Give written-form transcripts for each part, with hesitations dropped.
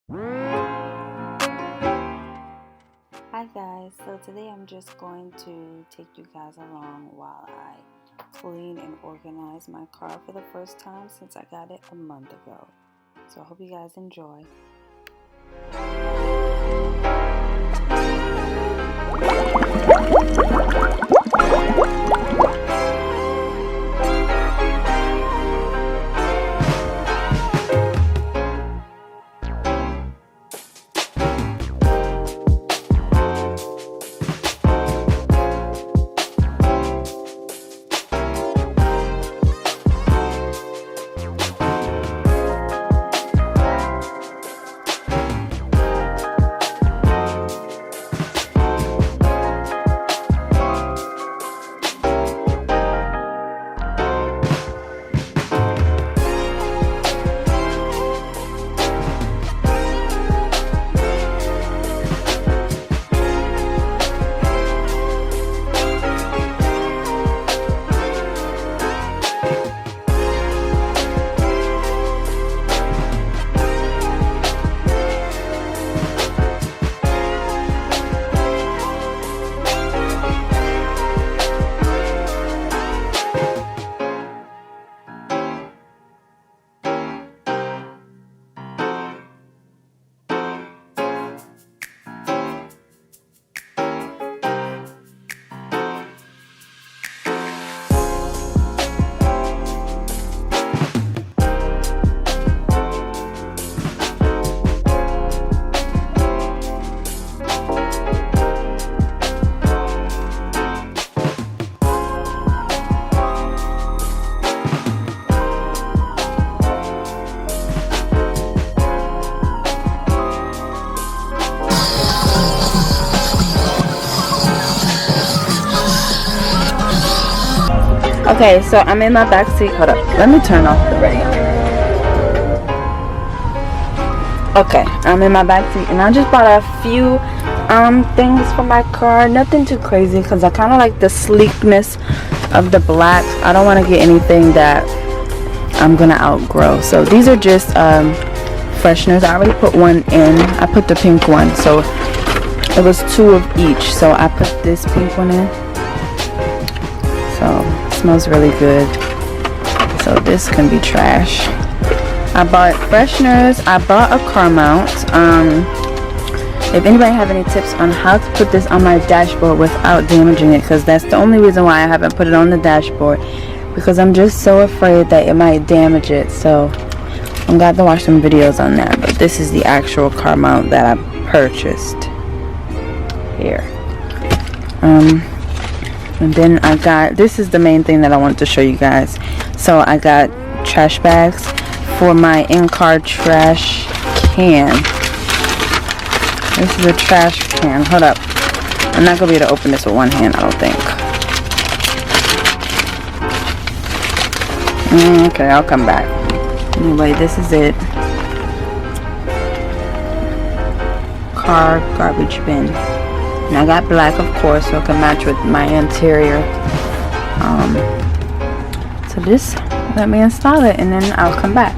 Hi guys, so today I'm just going to take you guys along while I clean and organize my car for the first time since I got it a month ago. So I hope you guys enjoy. Okay, so I'm in my back seat. Hold up, let me turn off the radio. Okay, I'm in my back seat and I just bought a few things for my car. Nothing too crazy because I kind of like the sleekness of the black. I don't want to get anything that I'm gonna outgrow. So these are just fresheners. I already put one in. I put the pink one, so it was two of each. So I put this pink one in. So smells really good. So this can be trash. I bought fresheners. I bought a car mount. If anybody have any tips on how to put this on my dashboard without damaging it, because that's the only reason why I haven't put it on the dashboard, because I'm just so afraid that it might damage it. So I'm glad to watch some videos on that. But this is the actual car mount that I purchased here. And then I got, this is the main thing that I wanted to show you guys. So I got trash bags for my in-car trash can. This is a trash can. Hold up. I'm not going to be able to open this with one hand, I don't think. Okay, I'll come back. Anyway, this is it. Car garbage bin. And I got black, of course, so it can match with my interior. So just let me install it and then I'll come back.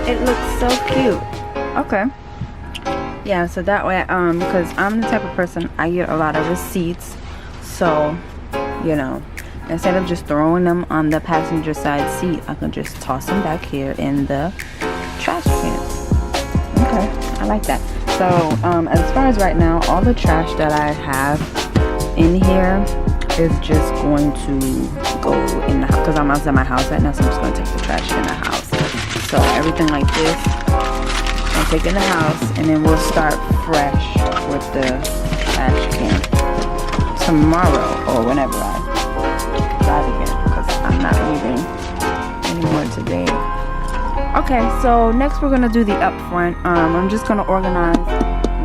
It looks so cute. Okay. Yeah, so that way, because I'm the type of person, I get a lot of receipts. So, you know, instead of just throwing them on the passenger side seat, I can just toss them back here in the trash can. Okay, I like that. So, as far as right now, all the trash that I have in here is just going to go in the house because I'm outside my house right now, so I'm just gonna take the trash in the house. So everything like this, I'll take in the house, and then we'll start fresh with the trash can tomorrow or whenever I drive again, because I'm not leaving anymore today. Okay, so next we're gonna do the up front. I'm just gonna organize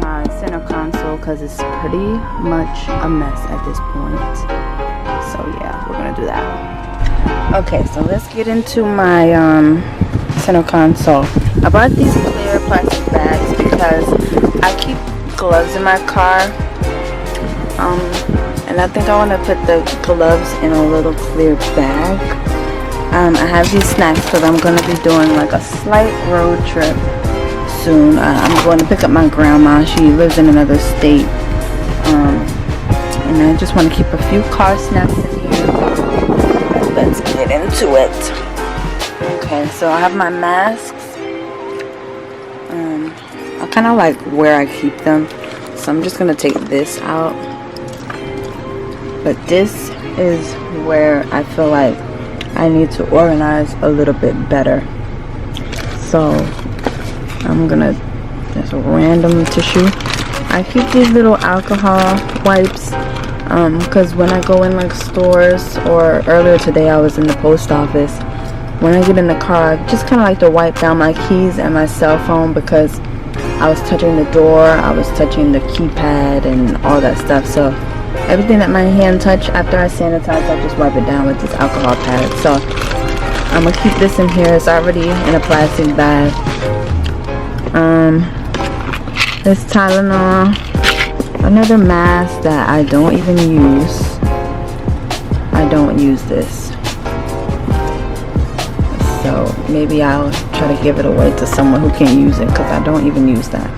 my center console because it's pretty much a mess at this point. So yeah, we're gonna do that. Okay, so let's get into my center console. I bought these clear plastic bags because I keep gloves in my car, and I think I want to put the gloves in a little clear bag. I have these snacks because I'm going to be doing like a slight road trip soon. I'm going to pick up my grandma. She lives in another state, and I just want to keep a few car snacks in here. Let's get into it. Okay, so I have my masks. I kind of like where I keep them, so I'm just going to take this out. But this is where I feel like I need to organize a little bit better. So I'm gonna just random tissue. I keep these little alcohol wipes because when I go in like stores, or earlier today I was in the post office, when I get in the car I just kind of like to wipe down my keys and my cell phone, because I was touching the door, I was touching the keypad and all that stuff. So everything that my hand touch after I sanitize, I just wipe it down with this alcohol pad. So I'm gonna keep this in here. It's already in a plastic bag. This Tylenol, another mask that I don't even use. I don't use this, so maybe I'll try to give it away to someone who can use it, because I don't even use that.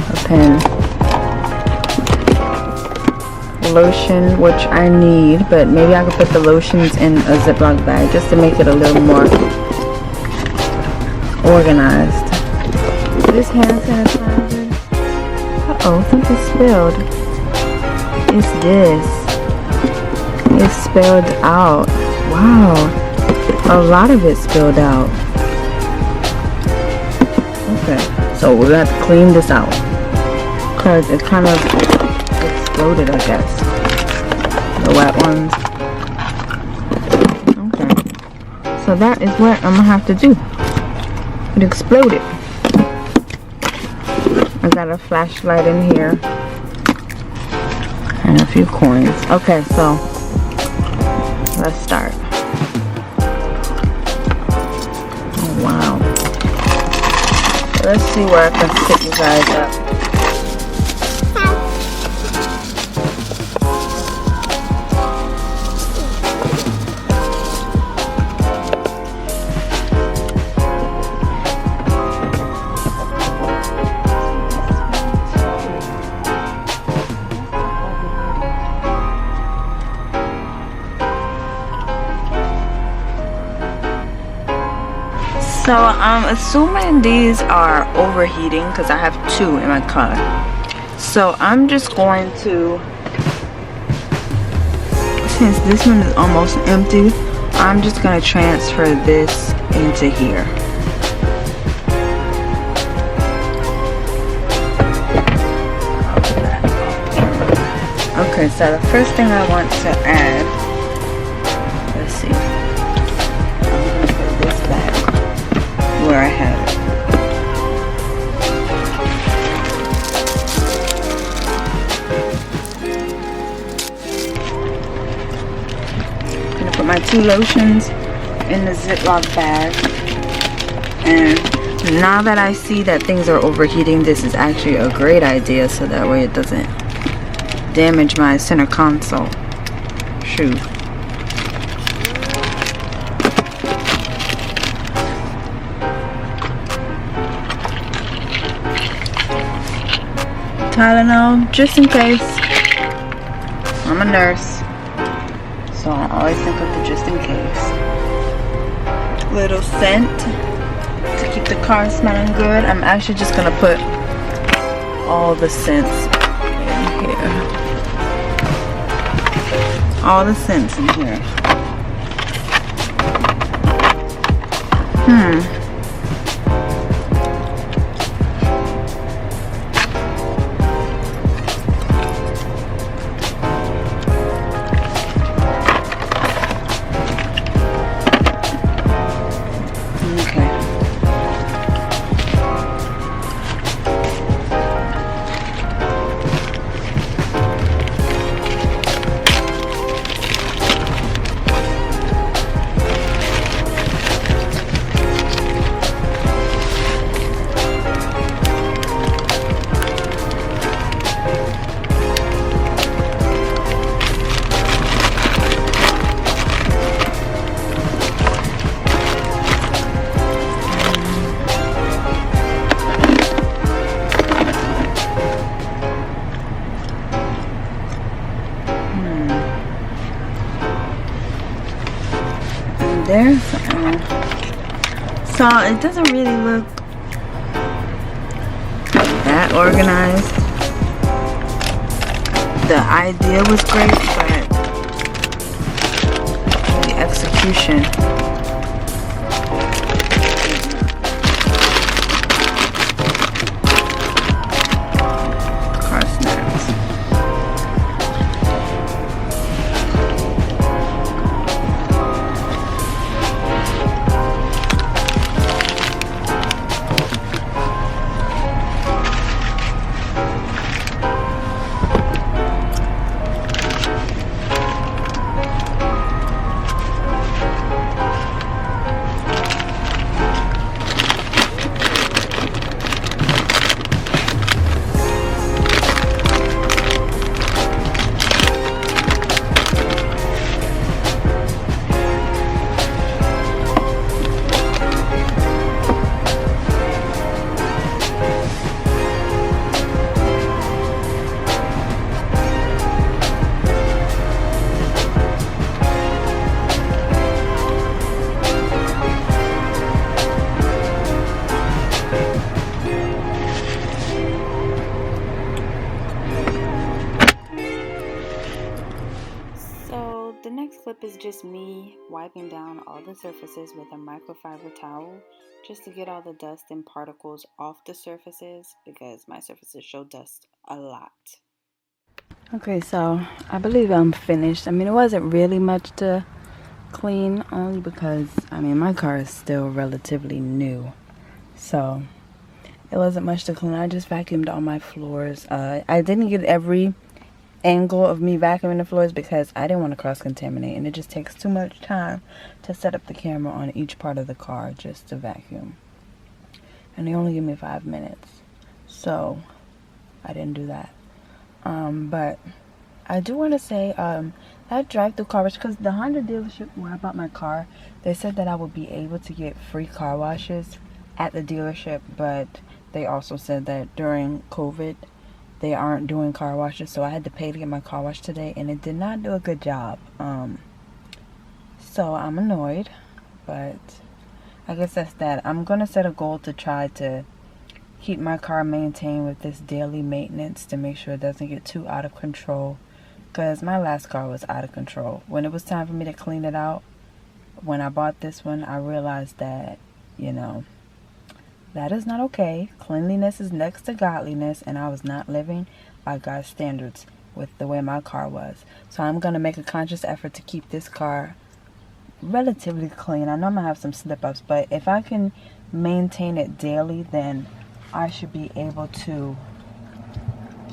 A pen, lotion, which I need, but maybe I could put the lotions in a Ziploc bag just to make it a little more organized. This hand sanitizer, uh-oh, something spilled. It's this. It's spilled out. Wow, a lot of it spilled out. Okay, so we're gonna have to clean this out because it kind of exploded, I guess. The wet ones. Okay, so that is what I'm gonna have to do. It exploded. I got a flashlight in here and a few coins. Okay, so let's start. Oh, wow. Let's see where I can sit you guys up. So I'm assuming these are overheating because I have two in my car. So I'm just going to, since this one is almost empty, I'm just going to transfer this into here. Okay, so the first thing I want to add, let's see, I'm going to put this back where I have it. I'm going to put my two lotions in the Ziploc bag. And now that I see that things are overheating, this is actually a great idea, so that way it doesn't damage my center console. Shoot. Tylenol, just in case. I'm a nurse, so I always think of the just in case. Little scent to keep the car smelling good. I'm actually just gonna put all the scents in here. all the scents in here. There's so it doesn't really look that organized. The idea was great, but the execution car snaps. The next clip is just me wiping down all the surfaces with a microfiber towel just to get all the dust and particles off the surfaces because my surfaces show dust a lot. Okay, so I believe I'm finished. I mean, it wasn't really much to clean only because, I mean, my car is still relatively new. So it wasn't much to clean. I just vacuumed all my floors. I didn't get every angle of me vacuuming the floors because I didn't want to cross-contaminate, and it just takes too much time to set up the camera on each part of the car just to vacuum, and they only give me 5 minutes, so I didn't do that. But I do want to say that drive-through car wash, because the Honda dealership where I bought my car, they said that I would be able to get free car washes at the dealership, but they also said that during COVID they aren't doing car washes, so I had to pay to get my car washed today, and it did not do a good job. So I'm annoyed, but I guess that's that. I'm gonna set a goal to try to keep my car maintained with this daily maintenance to make sure it doesn't get too out of control, because my last car was out of control. When it was time for me to clean it out, when I bought this one, I realized that, you know, that is not okay. Cleanliness is next to godliness, and I was not living by God's standards with the way my car was. So I'm going to make a conscious effort to keep this car relatively clean. I know I'm going to have some slip-ups, but if I can maintain it daily, then I should be able to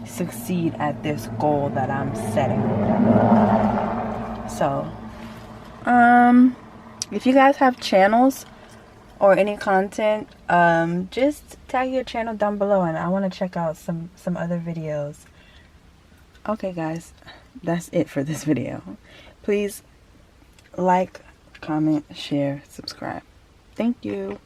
succeed at this goal that I'm setting. So, if you guys have channels or any content, just tag your channel down below, and I want to check out some other videos. Okay guys, that's it for this video. Please like, comment, share, subscribe. Thank you.